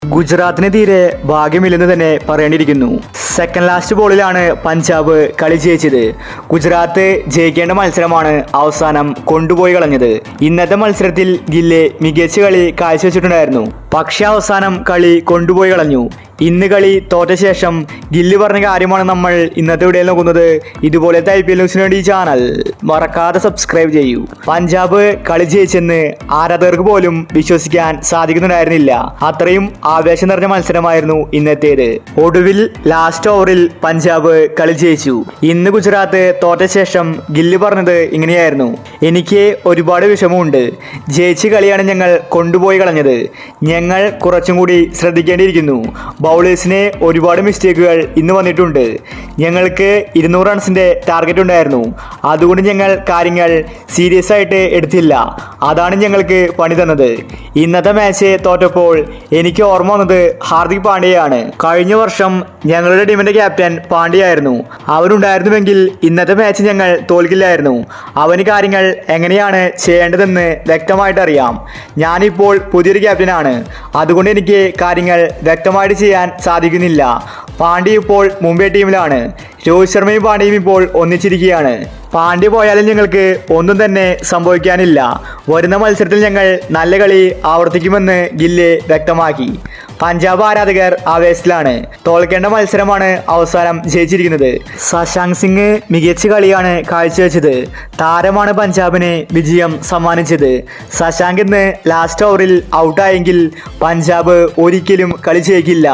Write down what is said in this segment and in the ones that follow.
ഗുജറാത്തിന് തീരെ ഭാഗ്യമില്ലെന്ന് തന്നെ പറയേണ്ടിയിരിക്കുന്നു. സെക്കൻഡ് ലാസ്റ്റ് ബോളിലാണ് പഞ്ചാബ് കളി ജയിച്ചത്. ഗുജറാത്ത് ജയിക്കേണ്ട മത്സരമാണ് അവസാനം കൊണ്ടുപോയി കളഞ്ഞത്. ഇന്നത്തെ മത്സരത്തിൽ ഗില്ല് മികച്ച കളി കാഴ്ചവെച്ചിട്ടുണ്ടായിരുന്നു. പക്ഷെ അവസാനം കളി കൊണ്ടുപോയി കളഞ്ഞു. ഇന്ന് കളി തോറ്റ ശേഷം ഗില്ല് പറഞ്ഞ കാര്യമാണ് നമ്മൾ ഇന്നത്തെ വീഡിയോയിൽ നോക്കുന്നത്. ഇതുപോലത്തെ IPL ന്യൂസിന് വേണ്ടി ഈ ചാനൽ മറക്കാതെ സബ്സ്ക്രൈബ് ചെയ്യൂ. പഞ്ചാബ് കളി ജയിച്ചെന്ന് ആരാധകർക്ക് പോലും വിശ്വസിക്കാൻ സാധിക്കുന്നുണ്ടായിരുന്നില്ല. അത്രയും ആവേശം നിറഞ്ഞ മത്സരമായിരുന്നു ഇന്നത്തേത്. ഒടുവിൽ ലാസ്റ്റ് ഓവറിൽ പഞ്ചാബ് കളി ജയിച്ചു. ഇന്ന് ഗുജറാത്ത് തോറ്റ ശേഷം ഗില്ല് പറഞ്ഞത് ഇങ്ങനെയായിരുന്നു: എനിക്ക് ഒരുപാട് വിഷമമുണ്ട്. ജയിച്ച കളിയാണ് ഞങ്ങൾ കൊണ്ടുപോയി കളഞ്ഞത്. ഞങ്ങൾ കുറച്ചും കൂടി ശ്രദ്ധിക്കേണ്ടിയിരിക്കുന്നു. ബൗളേഴ്സിന് ഒരുപാട് മിസ്റ്റേക്കുകൾ ഇന്ന് വന്നിട്ടുണ്ട്. ഞങ്ങൾക്ക് 200 റൺസിൻ്റെ ടാർഗറ്റ് ഉണ്ടായിരുന്നു. അതുകൊണ്ട് ഞങ്ങൾ കാര്യങ്ങൾ സീരിയസ് ആയിട്ട് എടുത്തില്ല. അതാണ് ഞങ്ങൾക്ക് പണി തന്നത്. ഇന്നത്തെ മാച്ച് തോറ്റപ്പോൾ എനിക്ക് ഓർമ്മ വന്നത് ഹാർദിക് പാണ്ഡ്യയാണ്. കഴിഞ്ഞ വർഷം ഞങ്ങളുടെ ടീമിൻ്റെ ക്യാപ്റ്റൻ പാണ്ഡ്യയായിരുന്നു. അവനുണ്ടായിരുന്നുവെങ്കിൽ ഇന്നത്തെ മാച്ച് ഞങ്ങൾ തോൽക്കില്ലായിരുന്നു. അവന് കാര്യങ്ങൾ എങ്ങനെയാണ് ചെയ്യേണ്ടതെന്ന് വ്യക്തമായിട്ട് അറിയാം. ഞാനിപ്പോൾ പുതിയൊരു ക്യാപ്റ്റനാണ്. അതുകൊണ്ട് എനിക്ക് കാര്യങ്ങൾ വ്യക്തമായിട്ട് ചെയ്യാൻ സാധിക്കുന്നില്ല. പാണ്ഡ്യ ഇപ്പോൾ മുംബൈ ടീമിലാണ്. രോഹിത് ശർമ്മയും പാണ്ഡ്യയും ഇപ്പോൾ ഒന്നിച്ചിരിക്കുകയാണ്. പാണ്ഡ്യ പോയാലും ഞങ്ങൾക്ക് ഒന്നും തന്നെ സംഭവിക്കാനില്ല. വരുന്ന മത്സരത്തിൽ ഞങ്ങൾ നല്ല കളി ആവർത്തിക്കുമെന്ന് ഗില്ല് വ്യക്തമാക്കി. പഞ്ചാബ് ആരാധകർ ആവേശത്തിലാണ്. തോൽക്കേണ്ട മത്സരമാണ് അവസാനം ജയിച്ചിരിക്കുന്നത്. ശശാങ്ക് സിംഗ് മികച്ച കളിയാണ് കാഴ്ചവെച്ചത്. താരമാണ് പഞ്ചാബിന് വിജയം സമ്മാനിച്ചത്. ശശാങ്ക് ഇന്ന് ലാസ്റ്റ് ഓവറിൽ ഔട്ടായെങ്കിൽ പഞ്ചാബ് ഒരിക്കലും കളി ജയിക്കില്ല.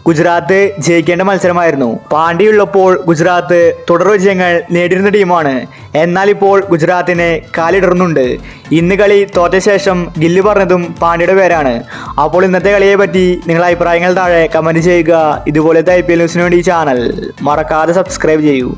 ഗുജറാത്ത് ജയിക്കേണ്ട മത്സരമായിരുന്നു. പാണ്ഡ്യയുള്ളപ്പോൾ ഗുജറാത്ത് തുടർ വിജയങ്ങൾ നേടിയിരുന്ന ടീമാണ്. എന്നാൽ ഇപ്പോൾ ഗുജറാത്തിന് കാലിടറുന്നുണ്ട്. ഇന്ന് കളി തോറ്റ ശേഷം ഗില്ല് പറഞ്ഞതും പാണ്ഡ്യയുടെ പേരാണ്. അപ്പോൾ ഇന്നത്തെ കളിയെ പറ്റി നിങ്ങളുടെ അഭിപ്രായങ്ങൾ താഴെ കമൻറ്റ് ചെയ്യുക. ഇതുപോലത്തെ IPL ന്യൂസിന് വേണ്ടി ഈ ചാനൽ മറക്കാതെ സബ്സ്ക്രൈബ് ചെയ്യൂ.